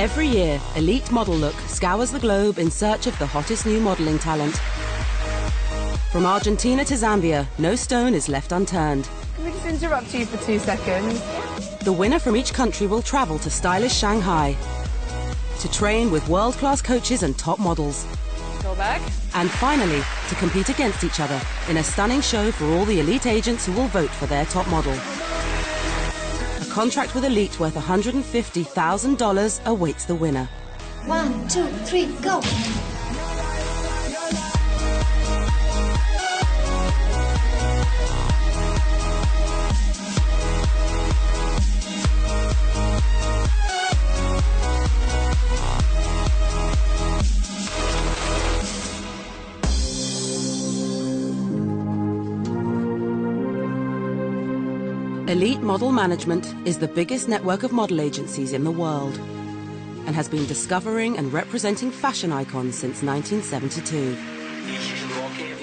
Every year, Elite Model Look scours the globe in search of the hottest new modelling talent. From Argentina to Zambia, no stone is left unturned. Can we just interrupt you for 2 seconds? The winner from each country will travel to stylish Shanghai to train with world-class coaches and top models. Go back. And finally, to compete against each other in a stunning show for all the elite agents who will vote for their top model. A contract with Elite worth $150,000 awaits the winner. 1, 2, 3, go! Elite Model Management is the biggest network of model agencies in the world and has been discovering and representing fashion icons since 1972.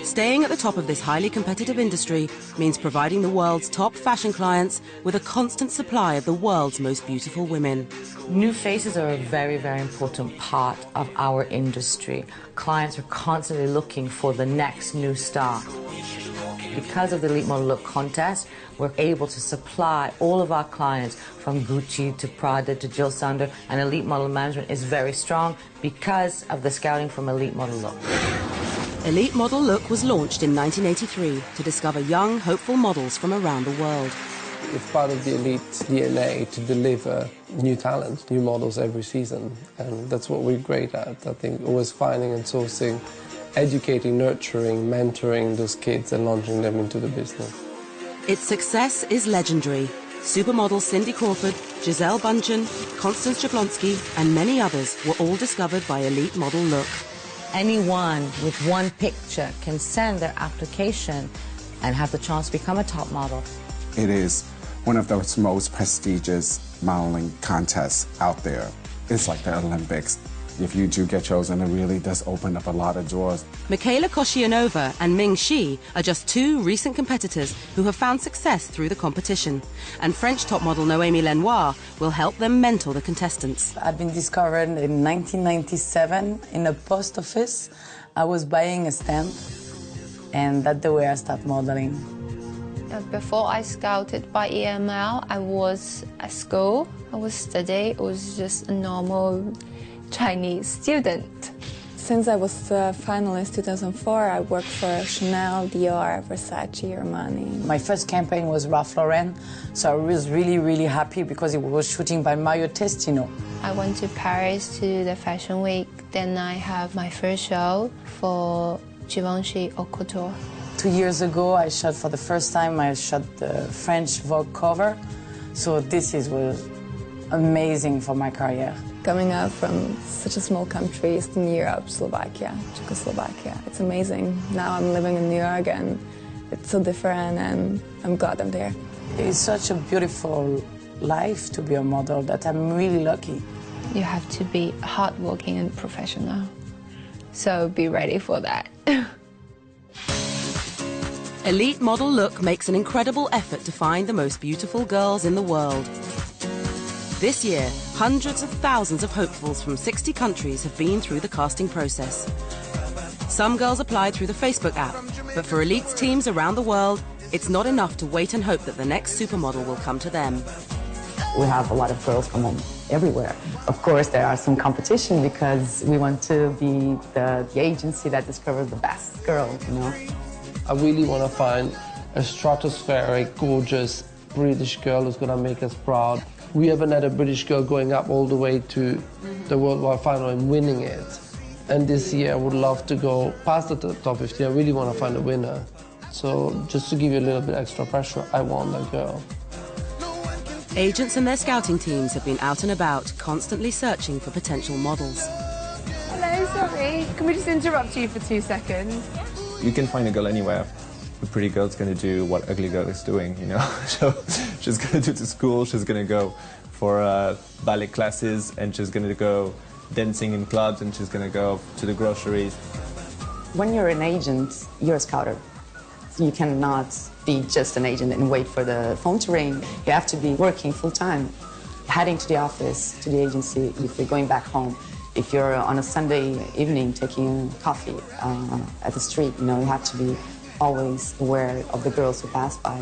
Staying at the top of this highly competitive industry means providing the world's top fashion clients with a constant supply of the world's most beautiful women. New faces are a very, very important part of our industry. Clients are constantly looking for the next new star. Because of the Elite Model Look contest, we're able to supply all of our clients from Gucci to Prada to Jill Sander, and Elite Model Management is very strong because of the scouting from Elite Model Look. Elite Model Look was launched in 1983 to discover young, hopeful models from around the world. It's part of the Elite DNA to deliver new talent, new models every season, and that's what we're great at. I think always finding and sourcing, educating, nurturing, mentoring those kids and launching them into the business. Its success is legendary. Supermodels Cindy Crawford, Giselle Bundchen, Constance Jablonski and many others were all discovered by Elite Model Look. Anyone with one picture can send their application and have the chance to become a top model. It is one of the most prestigious modeling contests out there. It's like the Olympics. If you do get chosen, it really does open up a lot of doors. Michaela Koscianova and Ming Shi are just two recent competitors who have found success through the competition. And French top model Noémie Lenoir will help them mentor the contestants. I've been discovered in 1997 in a post office. I was buying a stamp, and that's the way I started modeling. Before I scouted by EML, I was at school. I was studying. It was just a normal Chinese student. Since I was a finalist 2004, I worked for Chanel, Dior, Versace, Armani. My first campaign was Ralph Lauren, so I was really, really happy because it was shooting by Mario Testino. I went to Paris to the Fashion Week. Then I have my first show for Givenchy Haute Couture. 2 years ago, I shot for the first time, I shot the French Vogue cover. So this was amazing for my career. Coming up from such a small country, Eastern Europe, Slovakia, Czechoslovakia, it's amazing. Now I'm living in New York and it's so different and I'm glad I'm there. It's such a beautiful life to be a model that I'm really lucky. You have to be hardworking and professional. So be ready for that. Elite Model Look makes an incredible effort to find the most beautiful girls in the world. This year, hundreds of thousands of hopefuls from 60 countries have been through the casting process. Some girls applied through the Facebook app, but for Elite's teams around the world, it's not enough to wait and hope that the next supermodel will come to them. We have a lot of girls from everywhere. Of course, there are some competition because we want to be the agency that discovers the best girls, you know. I really want to find a stratospheric, gorgeous British girl who's going to make us proud. We haven't had a British girl going up all the way to the worldwide final and winning it. And this year I would love to go past the top 50. I really want to find a winner. So just to give you a little bit extra pressure, I want that girl. Agents and their scouting teams have been out and about, constantly searching for potential models. Hello, sorry. Can we just interrupt you for 2 seconds? You can find a girl anywhere. A pretty girl's going to do what ugly girl is doing, you know. So she's going to do to school, she's going to go for ballet classes, and she's going to go dancing in clubs, and she's going to go to the groceries. When you're an agent, you're a scouter. So you cannot be just an agent and wait for the phone to ring. You have to be working full time. heading to the office, to the agency, if you're going back home, if you're on a Sunday evening taking coffee at the street, you know, you have to be always aware of the girls who pass by.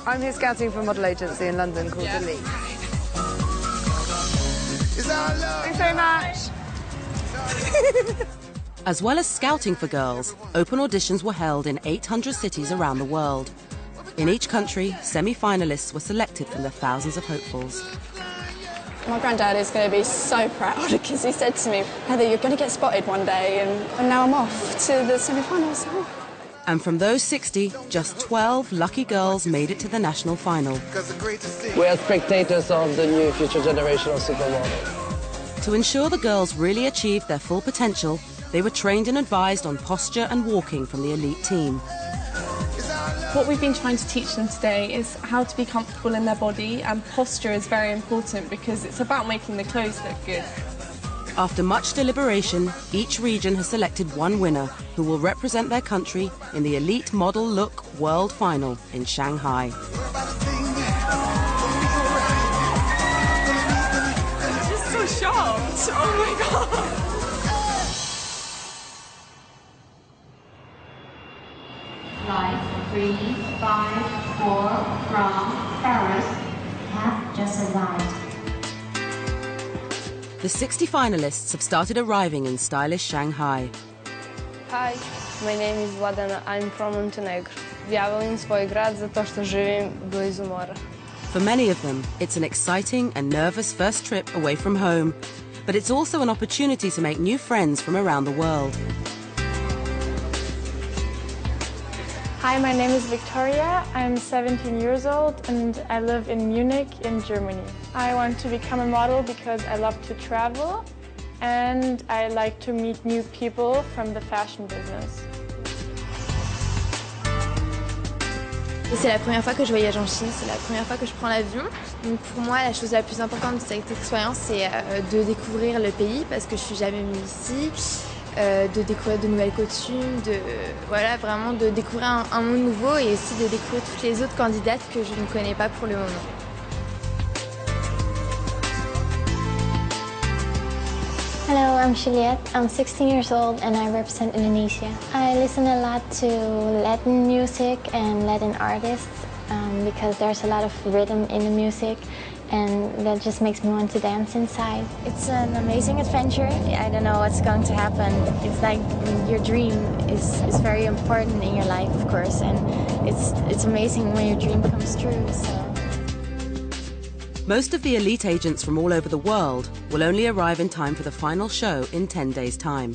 I'm here scouting for a model agency in London called Elite. Thanks very much. As well as scouting for girls, open auditions were held in 800 cities around the world. In each country, semi-finalists were selected from the thousands of hopefuls. My granddad is going to be so proud because he said to me, Heather, you're going to get spotted one day, and now I'm off to the semi-finals. And from those 60, just 12 lucky girls made it to the national final. We are spectators of the new future generation of supermodels. To ensure the girls really achieved their full potential, they were trained and advised on posture and walking from the elite team. What we've been trying to teach them today is how to be comfortable in their body, and posture is very important because it's about making the clothes look good. After much deliberation, each region has selected one winner who will represent their country in the Elite Model Look World Final in Shanghai. I'm just so shocked. Oh my God. Flight 354 from Paris have just arrived. The 60 finalists have started arriving in stylish Shanghai. Hi, my name is Vladana. I'm from Montenegro. Ja volim svoj grad zato što živim blizu mora. For many of them, it's an exciting and nervous first trip away from home, but it's also an opportunity to make new friends from around the world. Hi, my name is Victoria. I'm 17 years old and I live in Munich in Germany. I want to become a model because I love to travel and I like to meet new people from the fashion business. C'est la première fois que je voyage en Chine, c'est la première fois que je prends l'avion. Donc pour moi, la chose la plus importante de cette expérience, c'est de découvrir le pays parce que je suis jamais venue ici. De découvrir de nouvelles coutumes, voilà, vraiment de découvrir un monde nouveau et aussi de découvrir toutes les autres candidates que je ne connais pas pour le moment. Hello, I'm Juliette. I'm 16 years old and I represent Indonesia. I listen a lot to Latin music and Latin artists because there's a lot of rhythm in the music. And that just makes me want to dance inside. It's an amazing adventure. I don't know what's going to happen. It's like your dream is very important in your life, of course, and it's amazing when your dream comes true. So. Most of the elite agents from all over the world will only arrive in time for the final show in 10 days' time.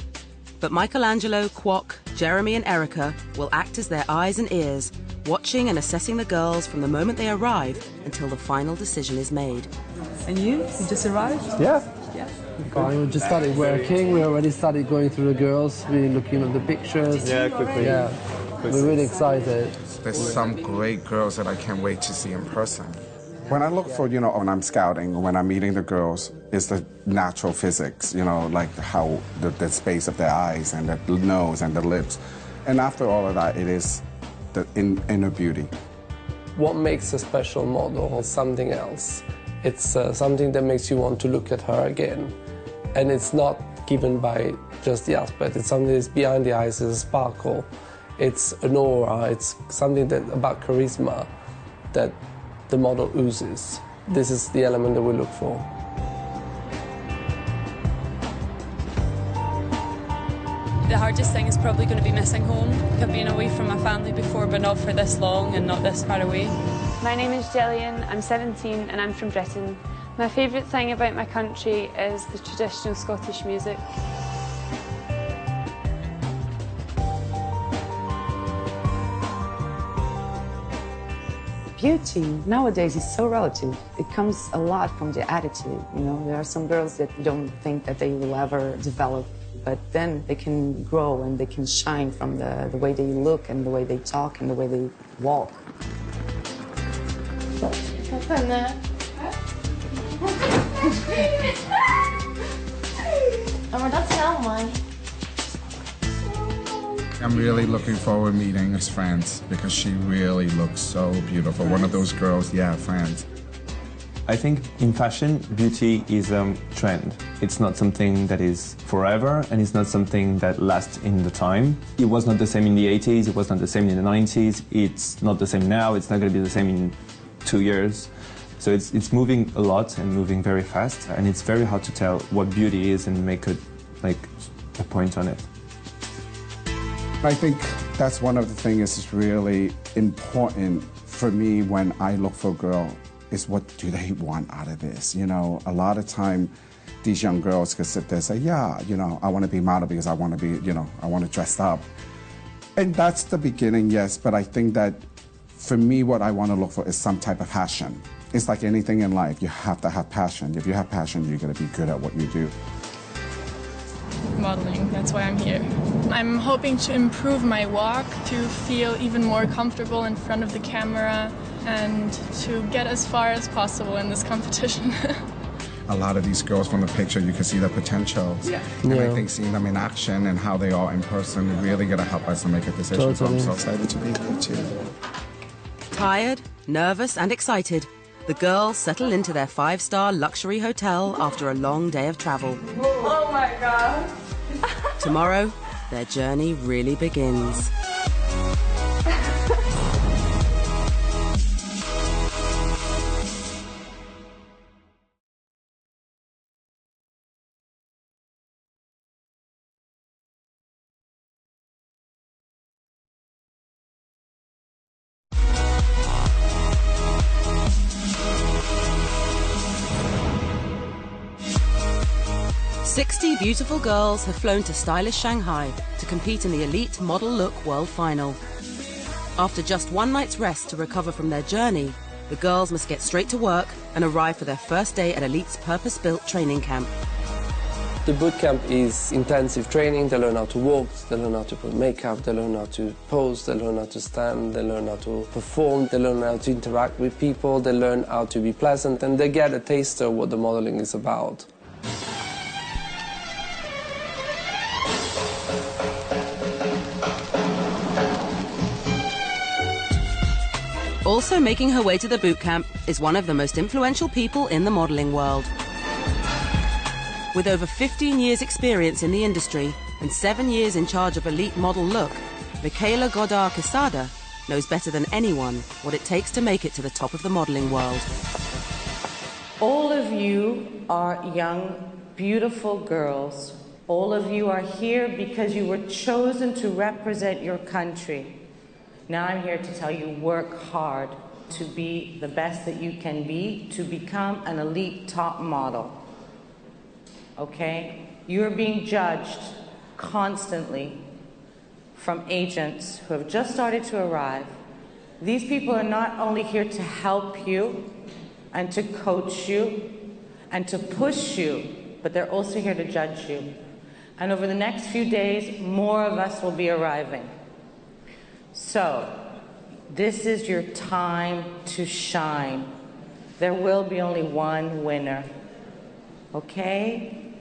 But Michelangelo, Kwok, Jeremy and Erica will act as their eyes and ears, watching and assessing the girls from the moment they arrive until the final decision is made. And you just arrived? Yeah. Fine, we just started working, we already started going through the girls, we're looking at the pictures. Yeah, quickly. Yeah, we're really excited. There's some great girls that I can't wait to see in person. When I look for, you know, when I'm scouting, when I'm meeting the girls, it's the natural physics, you know, like how the space of their eyes and the nose and the lips. And after all of that, it is the inner beauty. What makes a special model or something else? It's something that makes you want to look at her again. And it's not given by just the aspect, it's something that's behind the eyes, it's a sparkle. It's an aura, it's something that about charisma that the model oozes. This is the element that we look for. The hardest thing is probably going to be missing home. I've been away from my family before, but not for this long and not this far away. My name is Gillian, I'm 17 and I'm from Britain. My favourite thing about my country is the traditional Scottish music. Beauty nowadays is so relative. It comes a lot from the attitude. You know, there are some girls that don't think that they will ever develop, but then they can grow and they can shine from the way they look and the way they talk and the way they walk. Maar dat is wel mooi. I'm really looking forward to meeting his friends because she really looks so beautiful. One of those girls, yeah, friends. I think in fashion, beauty is a trend. It's not something that is forever, and it's not something that lasts in the time. It was not the same in the 80s, it was not the same in the 90s, it's not the same now, it's not going to be the same in 2 years. So it's moving a lot and moving very fast, and it's very hard to tell what beauty is and make a point on it. I think that's one of the things that's really important for me when I look for a girl, is what do they want out of this? You know, a lot of time these young girls can sit there and say, yeah, you know, I want to be model because I want to be, you know, I want to dress up. And that's the beginning, yes, but I think that for me, what I want to look for is some type of passion. It's like anything in life, you have to have passion. If you have passion, you're going to be good at what you do. Modeling, that's why I'm here. I'm hoping to improve my walk, to feel even more comfortable in front of the camera, and to get as far as possible in this competition. A lot of these girls from the picture, you can see the potential. Yeah. And I think seeing them in action and how they are in person really going to help us to make a decision. Totally. So I'm so excited to be here too. Tired, nervous and excited, the girls settle into their 5-star luxury hotel after a long day of travel. Oh my God. Tomorrow, their journey really begins. 60 beautiful girls have flown to stylish Shanghai to compete in the Elite Model Look World Final. After just one night's rest to recover from their journey, the girls must get straight to work and arrive for their first day at Elite's purpose-built training camp. The bootcamp is intensive training. They learn how to walk, they learn how to put makeup, they learn how to pose, they learn how to stand, they learn how to perform, they learn how to interact with people, they learn how to be pleasant, and they get a taste of what the modeling is about. Also making her way to the bootcamp is one of the most influential people in the modeling world. With over 15 years' experience in the industry and 7 years in charge of Elite Model Look, Michaela Godard-Quesada knows better than anyone what it takes to make it to the top of the modeling world. All of you are young, beautiful girls. All of you are here because you were chosen to represent your country. Now I'm here to tell you, work hard to be the best that you can be, to become an elite top model. Okay? You're being judged constantly from agents who have just started to arrive. These people are not only here to help you and to coach you and to push you, but they're also here to judge you. And over the next few days, more of us will be arriving. So, this is your time to shine. There will be only one winner. Okay?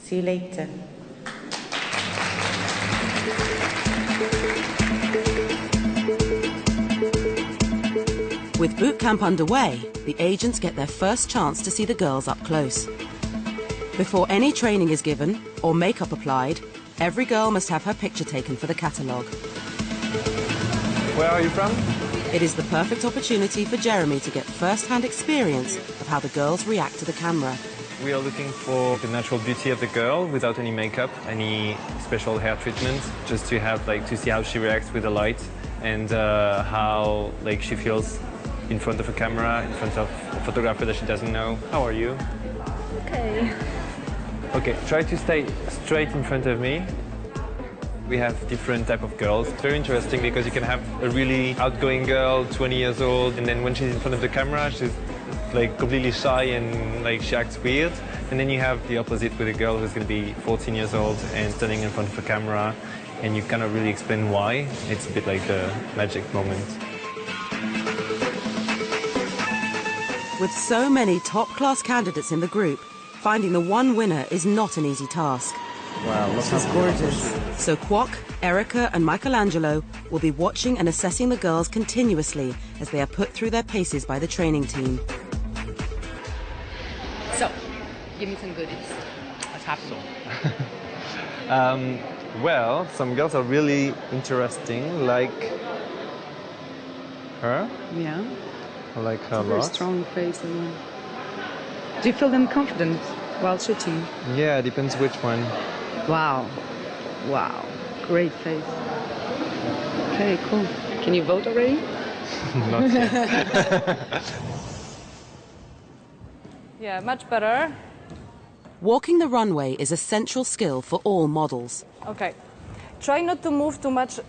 See you later. With boot camp underway, the agents get their first chance to see the girls up close. Before any training is given or makeup applied, every girl must have her picture taken for the catalogue. Where are you from? It is the perfect opportunity for Jeremy to get first-hand experience of how the girls react to the camera. We are looking for the natural beauty of the girl without any makeup, any special hair treatment, just to have to see how she reacts with the light and how she feels in front of a camera, in front of a photographer that she doesn't know. How are you? Okay. Okay, try to stay straight in front of me. We have different type of girls. It's very interesting because you can have a really outgoing girl, 20 years old, and then when she's in front of the camera, she's completely shy and she acts weird. And then you have the opposite with a girl who's going to be 14 years old and standing in front of a camera, and you cannot really explain why. It's a bit like a magic moment. With so many top-class candidates in the group, finding the one winner is not an easy task. Wow, look how gorgeous. So Kwok, Erica and Michelangelo will be watching and assessing the girls continuously as they are put through their paces by the training team. So, give me some goodies. What's happening? Well, some girls are really interesting, like her. Yeah. I like her a Very lot. strong face. Do you feel them confident while shooting? Yeah, depends which one. Wow. Wow. Great face. Okay, cool. Can you vote already? Not yet. Yeah, much better. Walking the runway is a central skill for all models. Okay. Try not to move too much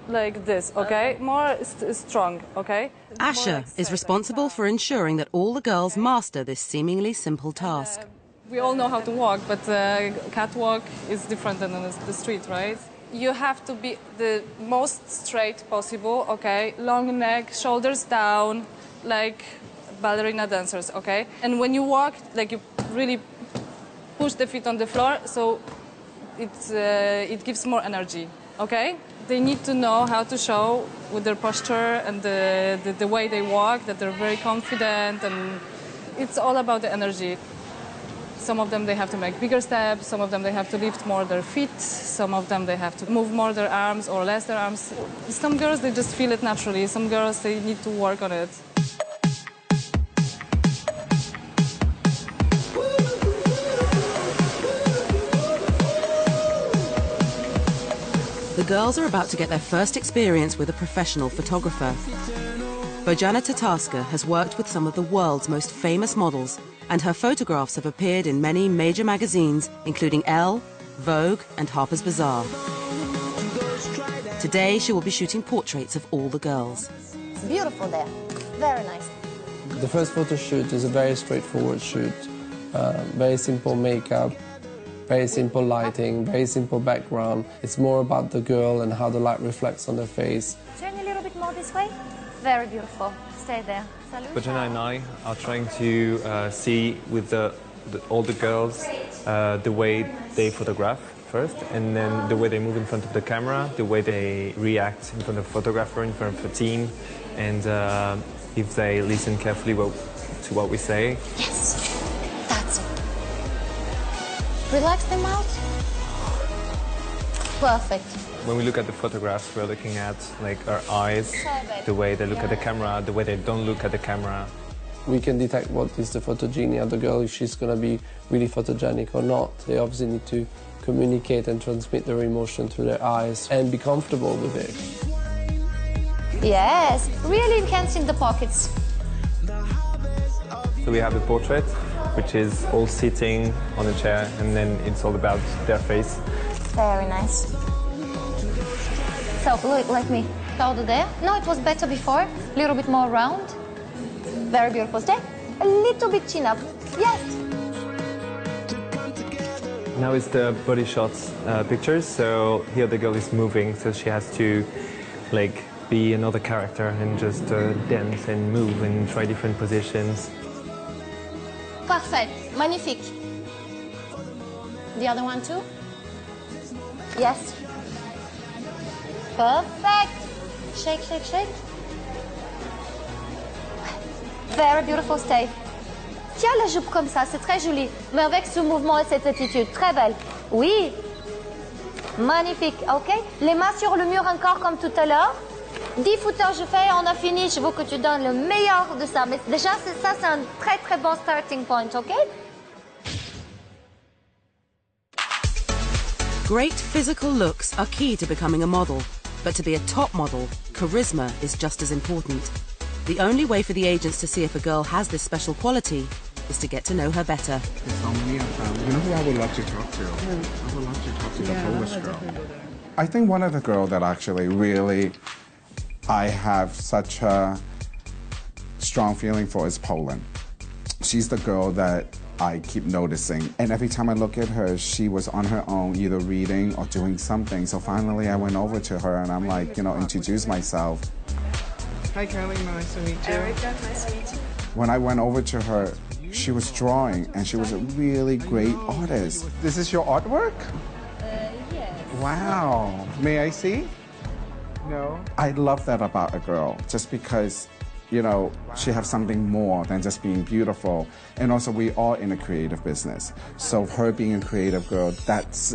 like this, okay? More strong, okay? Asha is responsible for ensuring that all the girls master this seemingly simple task. We all know how to walk, but catwalk is different than on the street, right? You have to be the most straight possible, okay? Long neck, shoulders down, like ballerina dancers, okay? And when you walk, like you really push the feet on the floor, so it gives more energy, okay? They need to know how to show with their posture and the way they walk that they're very confident, and it's all about the energy. Some of them, they have to make bigger steps. Some of them, they have to lift more their feet. Some of them, they have to move more their arms or less their arms. Some girls, they just feel it naturally. Some girls, they need to work on it. The girls are about to get their first experience with a professional photographer. Bojana Tatarska has worked with some of the world's most famous models, and her photographs have appeared in many major magazines, including Elle, Vogue, and Harper's Bazaar. Today, she will be shooting portraits of all the girls. It's beautiful there. Very nice. The first photo shoot is a very straightforward shoot. Very simple makeup, very simple lighting, very simple background. It's more about the girl and how the light reflects on her face. Turn a little bit more this way. Very beautiful. Stay there. Salut. Bojana and I are trying to see with all the girls the way they photograph first, and then the way they move in front of the camera, the way they react in front of the photographer, in front of the team, and if they listen carefully to what we say. Yes, that's it. Relax them out. Perfect. When we look at the photographs, we're looking at like our eyes, the way they look at the camera, the way they don't look at the camera. We can detect what is the photogenia of the girl, if she's going to be really photogenic or not. They obviously need to communicate and transmit their emotion through their eyes and be comfortable with it. Yes, really enhance in the pockets. So we have the portrait, which is all sitting on a chair, and then it's all about their face. Very nice. So, look, like me. Shoulder there. No, it was better before. A little bit more round. Very beautiful. Stay. A little bit chin up. Yes. Now it's the body shots pictures. So here the girl is moving, so she has to like be another character and just dance and move and try different positions. Parfait. Magnifique. The other one too? Yes. Perfect. Shake, shake, shake. Very beautiful. Stay. Tiens la jupe comme ça, c'est très joli. Mais avec ce mouvement et cette attitude, très belle. Oui. Magnifique, ok? Les mains sur le mur encore comme tout à l'heure. 10 footers je fais, on a fini. Je veux que tu donnes le meilleur de ça. Mais déjà, ça, c'est un très très bon starting point, ok? Great physical looks are key to becoming a model, but to be a top model, charisma is just as important. The only way for the agents to see if a girl has this special quality is to get to know her better. You know who I would love to talk to? I would love to talk to the Polish girl. I think one of the girls that actually really I have such a strong feeling for is Poland. She's the girl that I keep noticing. And every time I look at her, she was on her own, either reading or doing something. So finally I went over to her and I'm like, introduce myself. Hi, Caroline. Nice to meet you. Erica, nice to meet you. When I went over to her, she was drawing and she was a really great artist. This is your artwork? Yes. Wow. May I see? No. I love that about a girl, just because you know, she has something more than just being beautiful. And also we are in a creative business. So her being a creative girl,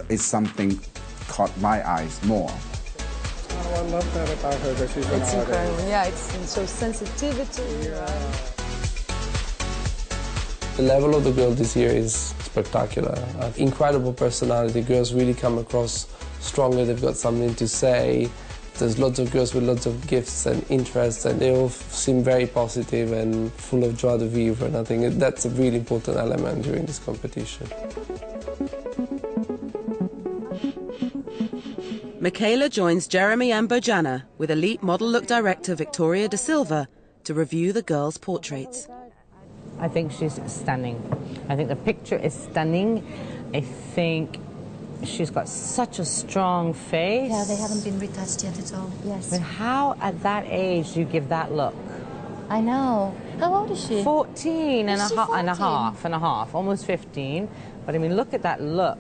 is something caught my eyes more. Oh, I love that about her, that she's an artist. It's incredible. Yeah, it's so sensitivity. The level of the girl this year is spectacular. Incredible personality. Girls really come across stronger. They've got something to say. There's lots of girls with lots of gifts and interests, and they all seem very positive and full of joie de vivre, and I think that's a really important element during this competition. Michaela joins Jeremy and Bojana with elite model look director Victoria Da Silva to review the girls' portraits. I think she's stunning. I think the picture is stunning. I think she's got such a strong face. Yeah, they haven't been retouched yet at all. Yes. But how at that age do you give that look? I know. How old is she? 14 and Is she and a 14? half, almost 15. But I mean, look at that look.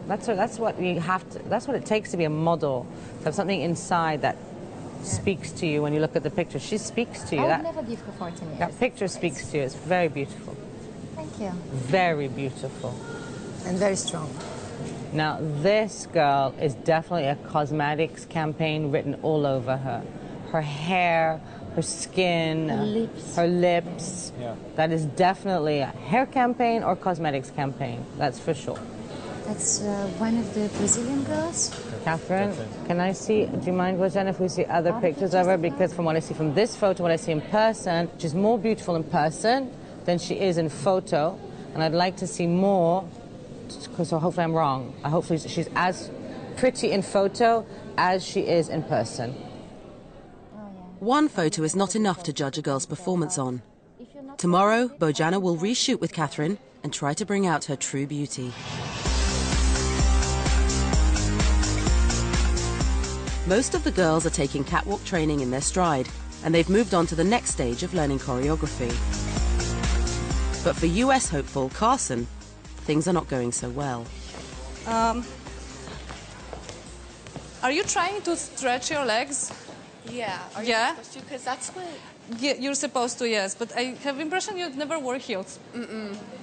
That's what you have to. That's what it takes to be a model. To have something inside that speaks to you when you look at the picture. She speaks to you. I would never give her 14 years. That picture speaks to you. It's very beautiful. Thank you. Very beautiful. And very strong. Now, this girl is definitely a cosmetics campaign written all over her. Her hair, her skin, her lips. Yeah. That is definitely a hair campaign or cosmetics campaign. That's for sure. That's one of the Brazilian girls. Catherine, can I see, do you mind, Bojana, if we see other pictures of her? Because from what I see from this photo, what I see in person, she's more beautiful in person than she is in photo. And I'd like to see more, so hopefully I'm wrong. Hopefully she's as pretty in photo as she is in person. One photo is not enough to judge a girl's performance on. Tomorrow, Bojana will reshoot with Catherine and try to bring out her true beauty. Most of the girls are taking catwalk training in their stride, and they've moved on to the next stage of learning choreography. But for US hopeful Carson, things are not going so well. Are you trying to stretch your legs? Yeah. Are you supposed to? Because that's what... Yeah, you're supposed to, yes. But I have the impression you never wore heels.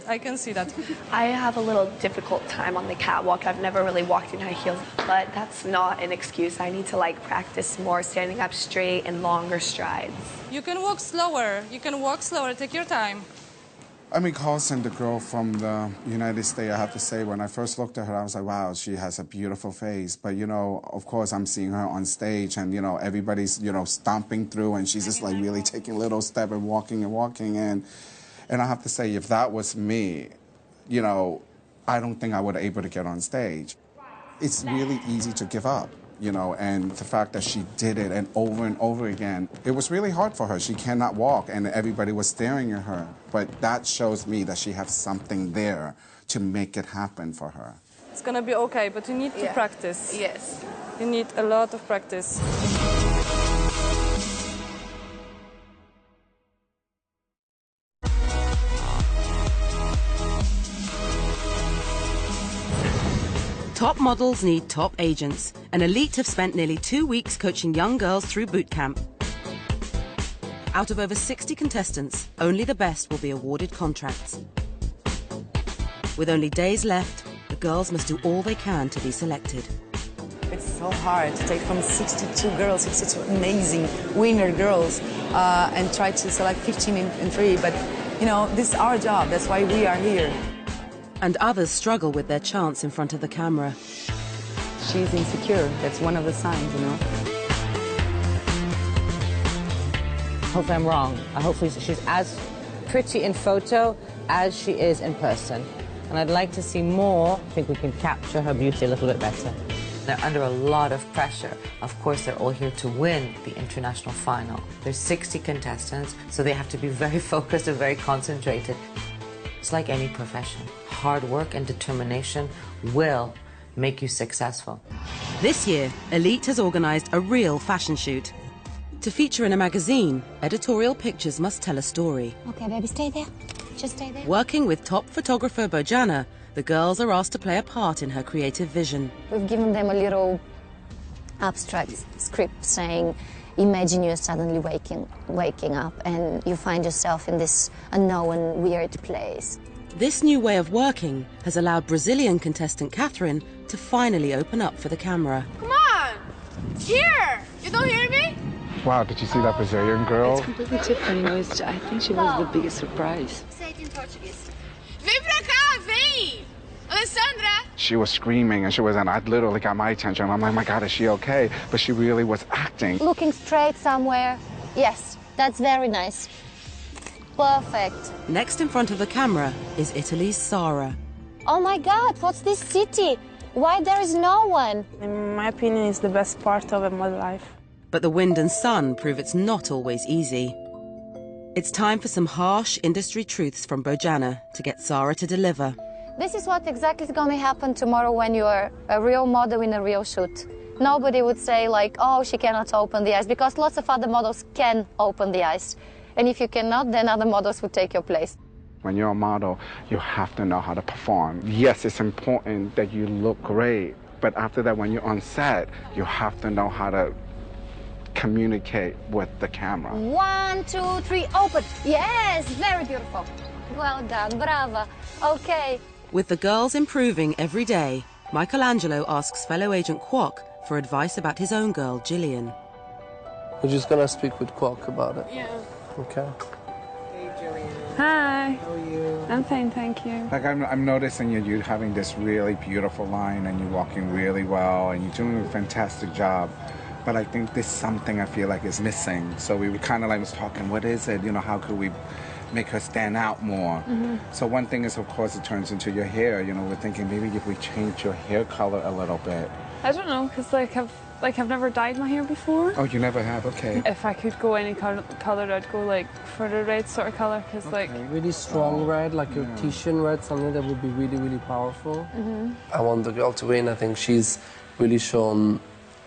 I can see that. I have a little difficult time on the catwalk. I've never really walked in high heels, but that's not an excuse. I need to practice more standing up straight and longer strides. You can walk slower. You can walk slower. Take your time. I mean, Carson, the girl from the United States, I have to say, when I first looked at her, I was like, wow, she has a beautiful face. But, you know, of course, I'm seeing her on stage and, you know, everybody's, you know, stomping through and she's just really taking little steps and walking. And I have to say, if that was me, you know, I don't think I would have able to get on stage. It's really easy to give up. You know, and the fact that she did it and over again, it was really hard for her. She cannot walk, and everybody was staring at her. But that shows me that she has something there to make it happen for her. It's gonna be okay, but you need to practice. Yes. You need a lot of practice. Top models need top agents, and Elite have spent nearly 2 weeks coaching young girls through Bootcamp. Out of over 60 contestants, only the best will be awarded contracts. With only days left, the girls must do all they can to be selected. It's so hard to take from 62 girls, 62 amazing winner girls, and try to select 15 in 3. But, you know, this is our job. That's why we are here. And others struggle with their chance in front of the camera. She's insecure. That's one of the signs, you know. Hopefully I'm wrong. Hopefully she's as pretty in photo as she is in person. And I'd like to see more. I think we can capture her beauty a little bit better. They're under a lot of pressure. Of course, they're all here to win the international final. There's 60 contestants, so they have to be very focused and very concentrated. It's like any profession. Hard work and determination will make you successful. This year, Elite has organised a real fashion shoot. To feature in a magazine, editorial pictures must tell a story. Okay, baby, stay there. Just stay there. Working with top photographer Bojana, the girls are asked to play a part in her creative vision. We've given them a little abstract script saying imagine you're suddenly waking up and you find yourself in this unknown, weird place. This new way of working has allowed Brazilian contestant Catherine to finally open up for the camera. Come on! Here! You don't hear me? Wow, did you see that Brazilian girl? It's completely different, you know, I think she was the biggest surprise. Say it in Portuguese. Vem pra cá, vem! Alessandra! She was screaming and it literally got my attention. I'm like, oh my God, is she okay? But she really was acting. Looking straight somewhere. Yes, that's very nice. Perfect. Next in front of the camera is Italy's Sara. Oh my God, what's this city? Why there is no one? In my opinion, it's the best part of a model life. But the wind and sun prove it's not always easy. It's time for some harsh industry truths from Bojana to get Sara to deliver. This is what exactly is going to happen tomorrow when you are a real model in a real shoot. Nobody would say like, oh, she cannot open the eyes, because lots of other models can open the eyes. And if you cannot, then other models would take your place. When you're a model, you have to know how to perform. Yes, it's important that you look great, but after that, when you're on set, you have to know how to communicate with the camera. 1, 2, 3, open. Yes, very beautiful. Well done, brava. Okay. With the girls improving every day, Michelangelo asks fellow agent Kwok for advice about his own girl, Gillian. We're just gonna speak with Kwok about it. Yeah. Okay. Hey, Gillian. Hi. How are you? I'm fine, thank you. Like I'm noticing you having this really beautiful line and you're walking really well and you're doing a fantastic job. But I think there's something I feel like is missing. So we kind of like was talking, what is it? You know, how could we make her stand out more? Mm-hmm. So one thing is, of course, it turns into your hair. You know, we're thinking maybe if we change your hair color a little bit. I don't know, because I've never dyed my hair before. Oh, you never have? Okay. If I could go any color, I'd go like for the red sort of color, because really strong red, like your Titian red, something that would be really, really powerful. I want the girl to win. I think she's really shown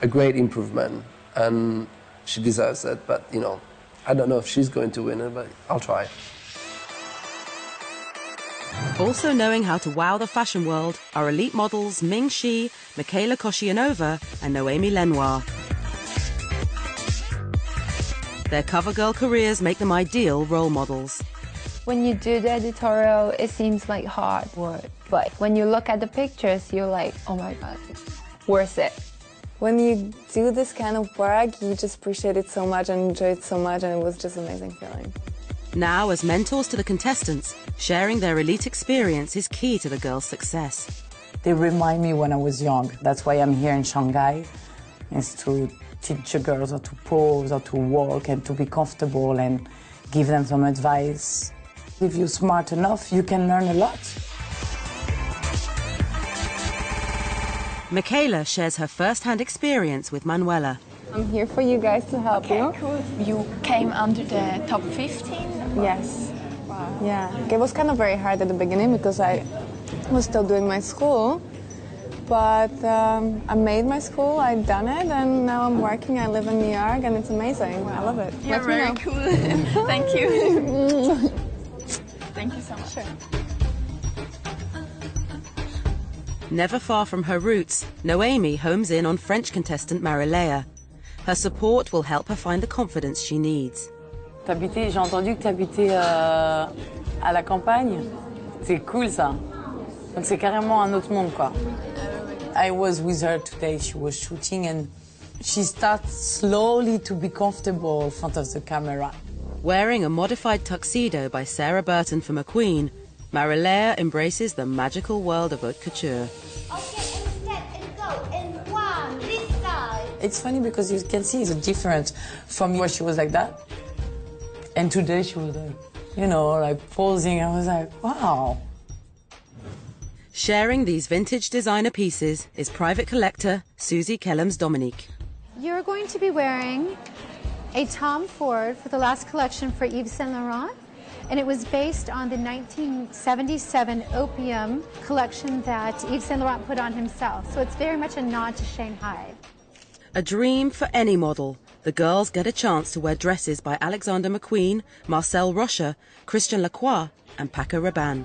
a great improvement, and she deserves it. But you know, I don't know if she's going to win it, but I'll try. Also knowing how to wow the fashion world are elite models Ming Shi, Michaela Koscianova and Noémie Lenoir. Their CoverGirl careers make them ideal role models. When you do the editorial, it seems like hard work. But when you look at the pictures, you're like, oh my God, worth it. When you do this kind of work, you just appreciate it so much and enjoy it so much, and it was just an amazing feeling. Now, as mentors to the contestants, sharing their elite experience is key to the girls' success. They remind me when I was young. That's why I'm here in Shanghai, is to teach the girls how to pose, how to walk, and to be comfortable and give them some advice. If you're smart enough, you can learn a lot. Michaela shares her first-hand experience with Manuela. I'm here for you guys to help you. Cool. You came under the top 15? Yes. Wow. Yeah. It was kind of very hard at the beginning because I was still doing my school. But I made my school, I've done it, and now I'm working. I live in New York, and it's amazing. Wow. I love it. You're very cool. Thank you. Thank you so much. Sure. Never far from her roots, Noémie homes in on French contestant Marilea. Her support will help her find the confidence she needs. J'ai entendu que tu habitais à la campagne. C'est cool ça. Donc c'est carrément un autre monde quoi. I was with her today, she was shooting and she starts slowly to be comfortable in front of the camera. Wearing a modified tuxedo by Sarah Burton for McQueen, Marilea embraces the magical world of haute couture. Okay, and step and go, and one, this side. It's funny because you can see it's different from where she was like that. And today she was like, you know, like posing. I was like, wow. Sharing these vintage designer pieces is private collector Susie Kellams-Dominique. You're going to be wearing a Tom Ford for the last collection for Yves Saint Laurent, and it was based on the 1977 Opium collection that Yves Saint Laurent put on himself. So it's very much a nod to Shanghai. A dream for any model. The girls get a chance to wear dresses by Alexander McQueen, Marcel Rocher, Christian Lacroix and Paco Rabanne.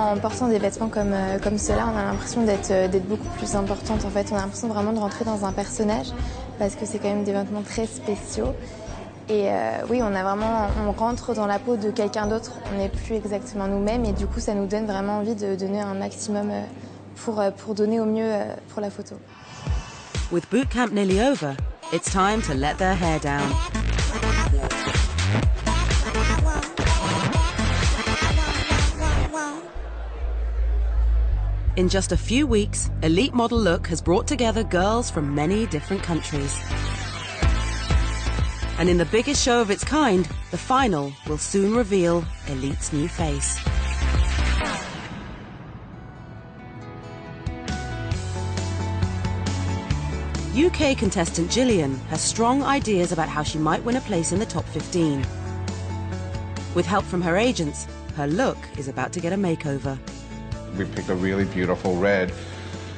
En portant des vêtements comme cela, on a l'impression d'être beaucoup plus importante. En fait, on a l'impression vraiment de rentrer dans un personnage parce que c'est quand même des vêtements très spéciaux. Et oui, on rentre dans la peau de quelqu'un d'autre. On n'est plus exactement nous-mêmes et du coup, ça nous donne vraiment envie de donner un maximum pour donner au mieux pour la photo. With Bootcamp nearly over, it's time to let their hair down. In just a few weeks, Elite Model Look has brought together girls from many different countries. And in the biggest show of its kind, the final will soon reveal Elite's new face. UK contestant Gillian has strong ideas about how she might win a place in the top 15. With help from her agents, her look is about to get a makeover. We picked a really beautiful red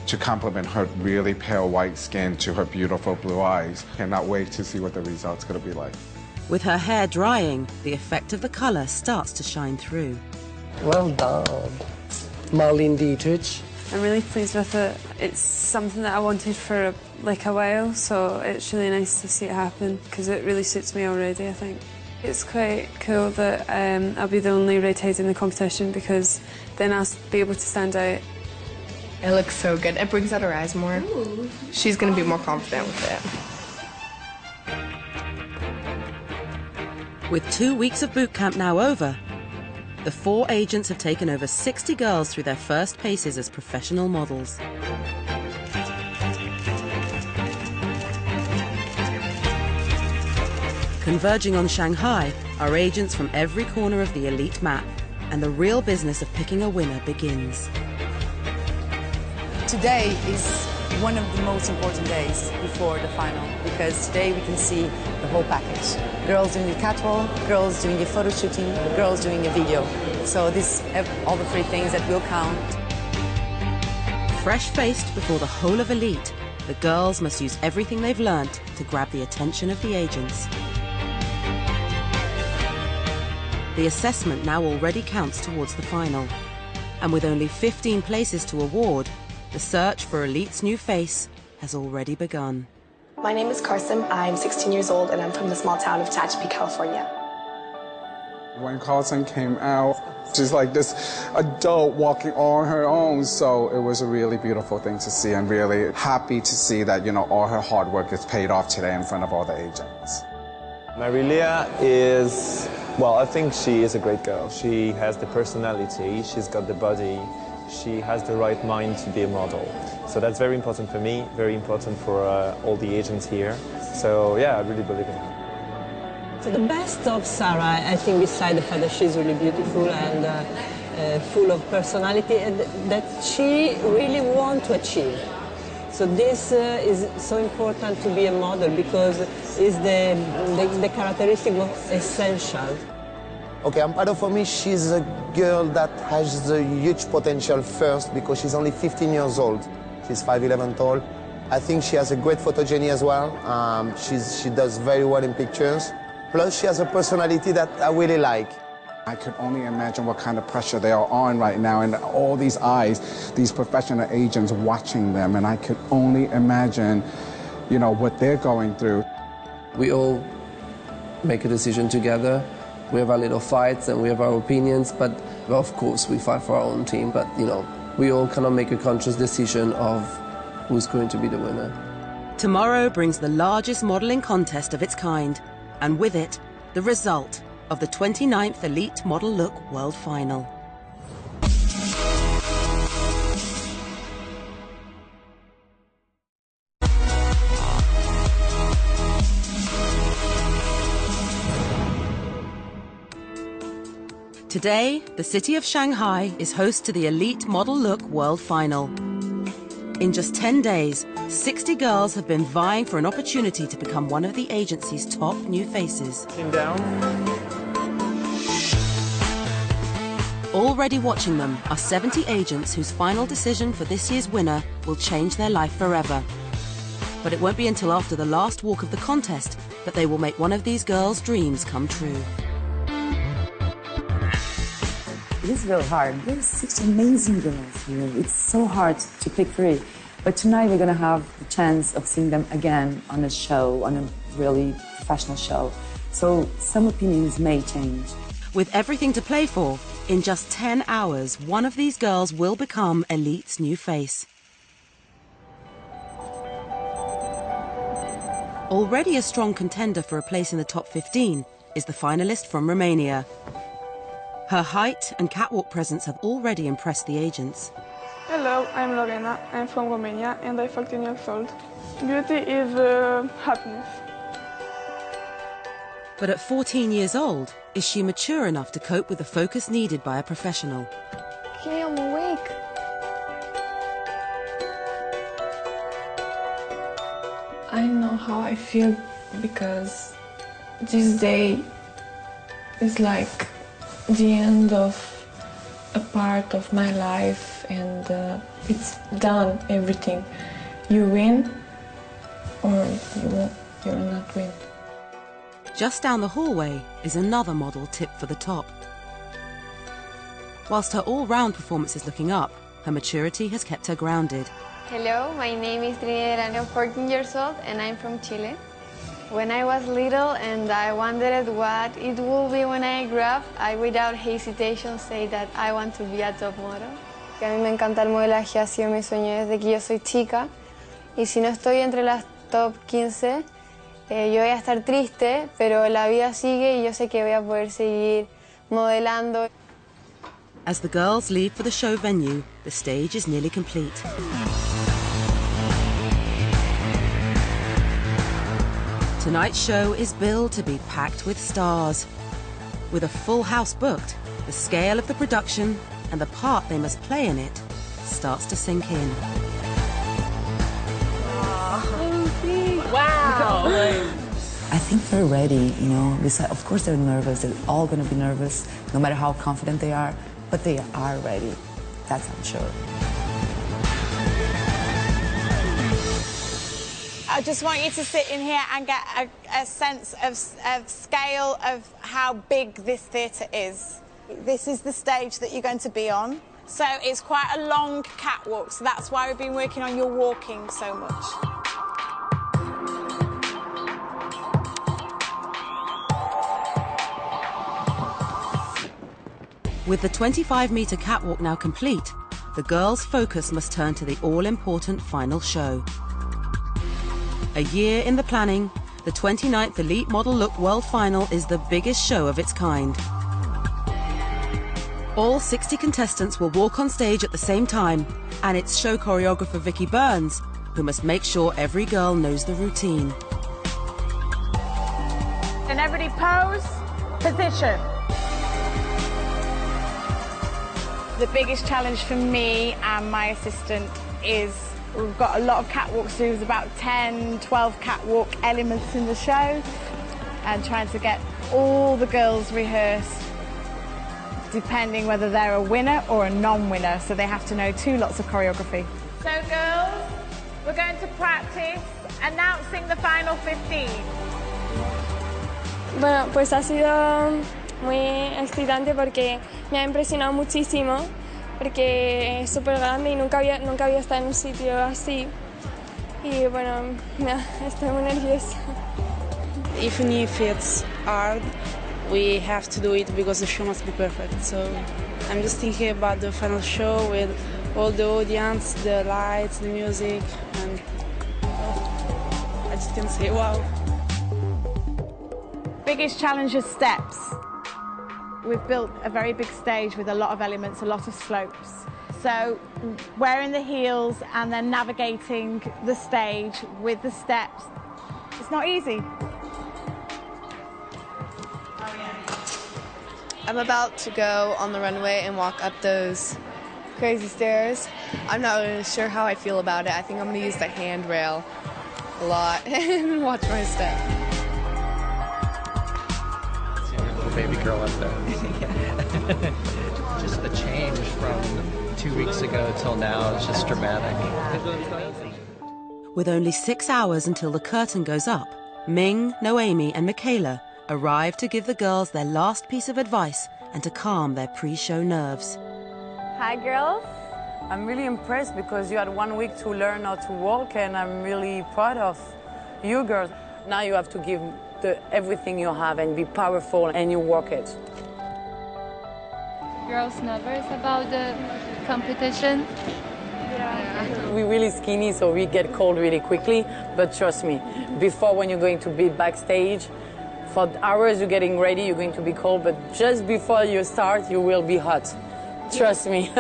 to complement her really pale white skin to her beautiful blue eyes. Cannot wait to see what the result's going to be like. With her hair drying, the effect of the colour starts to shine through. Well done, Marlene Dietrich. I'm really pleased with it. It's something that I wanted for a while, so it's really nice to see it happen because it really suits me already, I think. It's quite cool that I'll be the only redhead in the competition because then I'll be able to stand out. It looks so good. It brings out her eyes more. Ooh. She's going to be more confident with it. With 2 weeks of bootcamp now over, the 4 agents have taken over 60 girls through their first paces as professional models. Converging on Shanghai are agents from every corner of the elite map, and the real business of picking a winner begins. Today is one of the most important days before the final because today we can see the whole package. Girls doing the catwalk, girls doing the photo shooting, girls doing a video. So all the 3 things that will count. Fresh-faced before the whole of elite, the girls must use everything they've learnt to grab the attention of the agents. The assessment now already counts towards the final. And with only 15 places to award, the search for Elite's new face has already begun. My name is Carson. I'm 16 years old and I'm from the small town of Tehachapi, California. When Carson came out, she's like this adult walking on her own, so it was a really beautiful thing to see and really happy to see that, you know, all her hard work is paid off today in front of all the agents. Marilia is, well, I think she is a great girl. She has the personality, she's got the body, she has the right mind to be a model. So that's very important for me, very important for all the agents here. So yeah, I really believe in her. So the best of Sarah, I think, besides the fact that she's really beautiful and full of personality, and that she really wants to achieve. So this is so important to be a model because it's the characteristic of essential. Okay, Amparo, for me, she's a girl that has a huge potential first because she's only 15 years old. She's 5'11" tall. I think she has a great photogeny as well. She does very well in pictures. Plus, she has a personality that I really like. I could only imagine what kind of pressure they are on right now and all these eyes, these professional agents watching them, and I could only imagine, you know, what they're going through. We all make a decision together. We have our little fights and we have our opinions, but well, of course we fight for our own team, but you know, we all cannot make a conscious decision of who's going to be the winner. Tomorrow brings the largest modelling contest of its kind, and with it, the result of the 29th Elite Model Look World Final. Today, the city of Shanghai is host to the Elite Model Look World Final. In just 10 days, 60 girls have been vying for an opportunity to become one of the agency's top new faces. Down. Already watching them are 70 agents whose final decision for this year's winner will change their life forever. But it won't be until after the last walk of the contest that they will make one of these girls' dreams come true. It is real hard. There's such amazing girls here. It's so hard to pick three. But tonight we're going to have the chance of seeing them again on a show, on a really professional show. So some opinions may change. With everything to play for, in just 10 hours, one of these girls will become Elite's new face. Already a strong contender for a place in the top 15 is the finalist from Romania. Her height and catwalk presence have already impressed the agents. Hello, I'm Lorena. I'm from Romania and I'm 14 years old. Beauty is happiness. But at 14 years old, is she mature enough to cope with the focus needed by a professional? Okay, I'm awake. I know how I feel because this day is like the end of a part of my life, and it's done, everything. You win or you'll not win. Just down the hallway is another model tipped for the top. Whilst her all-round performance is looking up, her maturity has kept her grounded. Hello, my name is Trinidad. I'm 14 years old and I'm from Chile. When I was little and I wondered what it will be when I grow up, I without hesitation say that I want to be a top model. A mí me encanta el modelaje, ha sido mi sueño desde que yo soy chica. Y si no estoy entre las top 15, yo voy a estar triste, pero la vida sigue y yo sé que voy a poder seguir modelando. As the girls leave for the show venue, the stage is nearly complete. Tonight's show is billed to be packed with stars. With a full house booked, the scale of the production and the part they must play in it starts to sink in. Wow! I think they're ready, you know. Of course they're nervous. They're all going to be nervous, no matter how confident they are. But they are ready. That's I'm sure. I just want you to sit in here and get a sense of scale of how big this theatre is. This is the stage that you're going to be on. So it's quite a long catwalk, so that's why we've been working on your walking so much. With the 25-metre catwalk now complete, the girls' focus must turn to the all-important final show. A year in the planning, the 29th Elite Model Look World Final is the biggest show of its kind. All 60 contestants will walk on stage at the same time, and it's show choreographer Vicky Burns who must make sure every girl knows the routine. And everybody pose, position. The biggest challenge for me and my assistant is we've got a lot of catwalks to do. There's about 10, 12 catwalk elements in the show, and trying to get all the girls rehearsed, depending whether they're a winner or a non-winner, so they have to know 2 lots of choreography. So girls, we're going to practice announcing the final 15. Bueno, pues ha sido muy excitante porque me ha impresionado muchísimo, porque es súper grande y nunca había estado en un sitio así. Y bueno, estoy muy nerviosa. Even if it's hard, we have to do it because the show must be perfect. So I'm just thinking about the final show with all the audience, the lights, the music, and I just can say wow. Biggest challenge is steps. We've built a very big stage with a lot of elements, a lot of slopes. So wearing the heels and then navigating the stage with the steps, it's not easy. I'm about to go on the runway and walk up those crazy stairs. I'm not really sure how I feel about it. I think I'm going to use the handrail a lot and watch my step. See your little baby girl up there. Just the change from 2 weeks ago till now is just dramatic. With only 6 hours until the curtain goes up, Ming, Noemi and Michaela arrive to give the girls their last piece of advice and to calm their pre-show nerves. Hi, girls. I'm really impressed because you had 1 week to learn how to walk, and I'm really proud of you girls. Now you have to give everything you have and be powerful, and you walk it. Girls nervous about the competition? Yeah. We're really skinny, so we get cold really quickly, but trust me, before when you're going to be backstage, for hours you're getting ready, you're going to be cold, but just before you start, you will be hot. Trust me.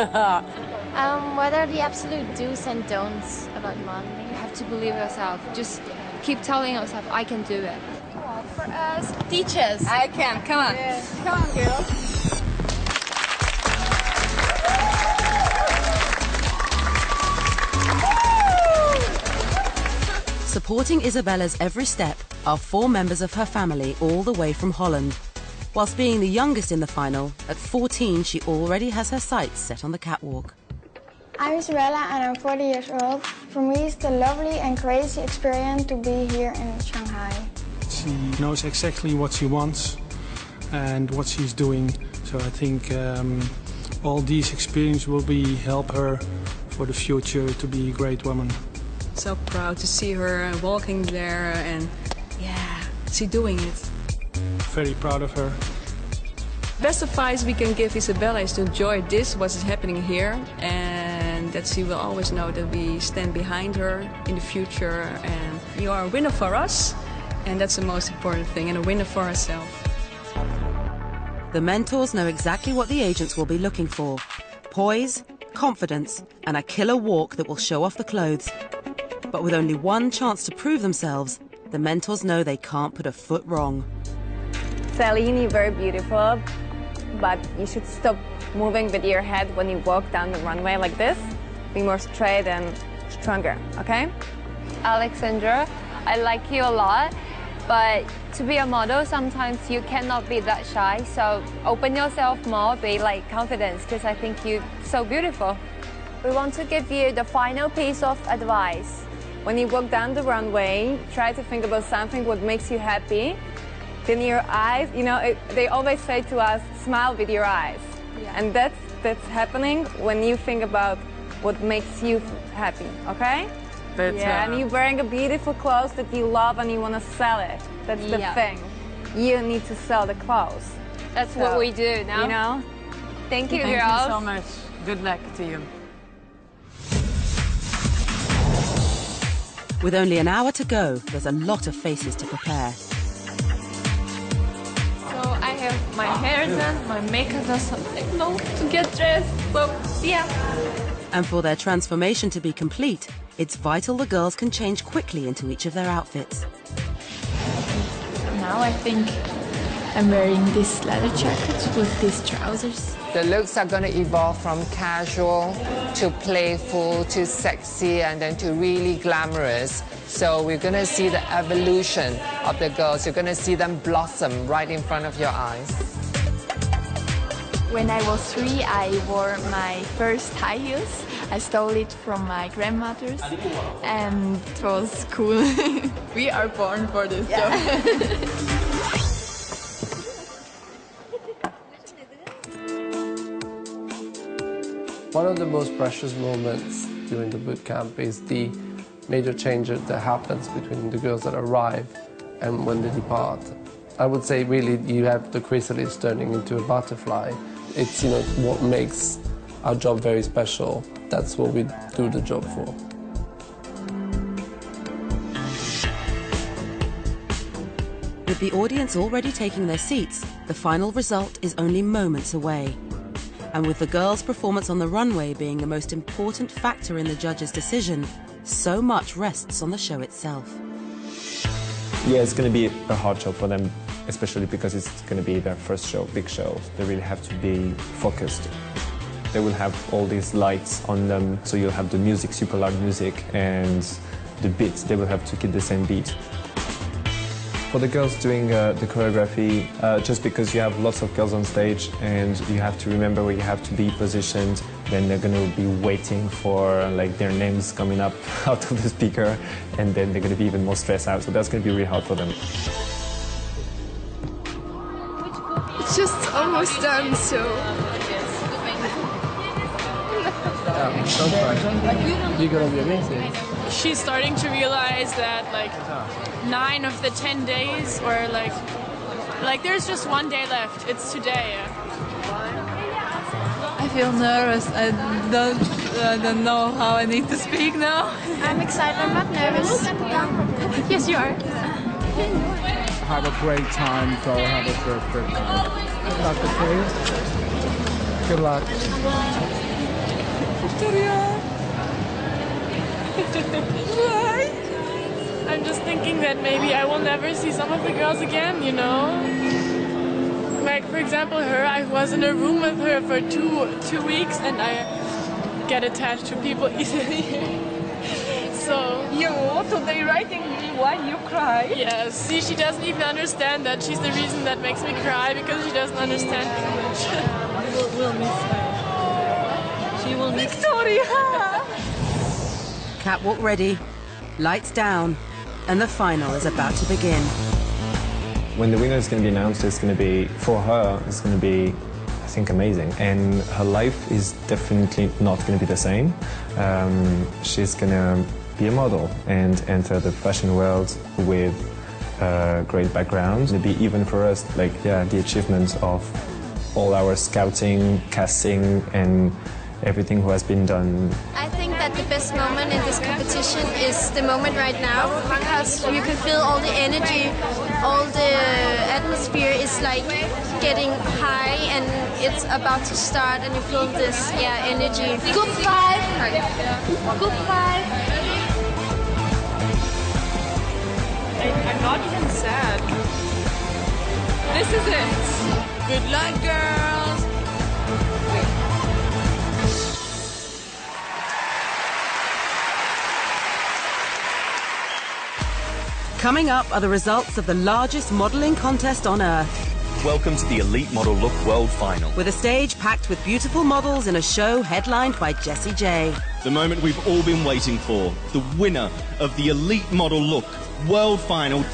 What are the absolute do's and don'ts about modeling? You have to believe yourself. Just keep telling yourself, I can do it. For us, teach us. I can. Come on. Yeah. Come on, girls. Supporting Isabella's every step are 4 members of her family all the way from Holland. Whilst being the youngest in the final, at 14 she already has her sights set on the catwalk. I'm Isabella and I'm 40 years old. For me it's a lovely and crazy experience to be here in Shanghai. She knows exactly what she wants and what she's doing. So I think all these experiences will help her for the future to be a great woman. So proud to see her walking there and yeah, she's doing it. Very proud of her. Best advice we can give Isabella is to enjoy what is happening here, and that she will always know that we stand behind her in the future, and you are a winner for us, and that's the most important thing, and a winner for herself. The mentors know exactly what the agents will be looking for: poise, confidence, and a killer walk that will show off the clothes. But with only one chance to prove themselves, the mentors know they can't put a foot wrong. Celine, you're very beautiful, but you should stop moving with your head when you walk down the runway like this. Be more straight and stronger, okay? Alexandra, I like you a lot, but to be a model, sometimes you cannot be that shy, so open yourself more, be like confident, because I think you're so beautiful. We want to give you the final piece of advice. When you walk down the runway, try to think about something what makes you happy. Then your eyes, you know, they always say to us, smile with your eyes. Yeah. And that's happening when you think about what makes you happy, okay? And you're wearing a beautiful clothes that you love and you want to sell it. That's the thing. You need to sell the clothes. That's what we do now. You know? Thank you, girls. girls. Thank you so much. Good luck to you. With only an hour to go, there's a lot of faces to prepare. So I have my hair done, my makeup done, something to get dressed. So yeah. And for their transformation to be complete, it's vital the girls can change quickly into each of their outfits. Now I think I'm wearing this leather jacket with these trousers. The looks are going to evolve from casual to playful to sexy and then to really glamorous. So we're going to see the evolution of the girls. You're going to see them blossom right in front of your eyes. When I was 3, I wore my first high heels. I stole it from my grandmother's and it was cool. We are born for this job. One of the most precious moments during the boot camp is the major change that happens between the girls that arrive and when they depart. I would say really you have the chrysalis turning into a butterfly. It's what makes our job very special. That's what we do the job for. With the audience already taking their seats, the final result is only moments away. And with the girls' performance on the runway being the most important factor in the judges' decision, so much rests on the show itself. Yeah, it's going to be a hard show for them, especially because it's going to be their first show, big show. They really have to be focused. They will have all these lights on them, so you'll have the music, super loud music, and the beats, they will have to keep the same beat. For the girls doing the choreography, just because you have lots of girls on stage and you have to remember where you have to be positioned, then they're going to be waiting for their names coming up out of the speaker, and then they're going to be even more stressed out. So that's going to be really hard for them. just almost done, so... You're gonna be amazing. She's starting to realize that like 9 of the 10 days, or like there's just one day left. It's today. I feel nervous. I don't know how I need to speak now. I'm excited. I'm not nervous. Yes, you are. Have a great time. Go have a perfect time. Dr. K, good luck. Victoria! Why? I'm just thinking that maybe I will never see some of the girls again, you know? Like, for example, her, I was in a room with her for two weeks and I get attached to people easily. So... So they writing me why you cry? Yes, see, she doesn't even understand that she's the reason that makes me cry, because she doesn't understand English. We'll miss her. She will miss Victoria! Catwalk ready, lights down, and the final is about to begin. When the winner is going to be announced, it's going to be, for her, it's going to be, I think, amazing. And her life is definitely not going to be the same. She's going to be a model and enter the fashion world with a great background. It'll be even for us, like, yeah, the achievement of all our scouting, casting, and everything who has been done. I think that the best moment in this competition is the moment right now, because you can feel all the energy, all the atmosphere is like getting high and it's about to start, and you feel this, yeah, energy. Good vibe. Good vibe. I'm not even sad. This is it. Good luck, girls. Coming up are the results of the largest modelling contest on Earth. Welcome to the Elite Model Look World Final. With a stage packed with beautiful models in a show headlined by Jessie J. The moment we've all been waiting for. The winner of the Elite Model Look World Final.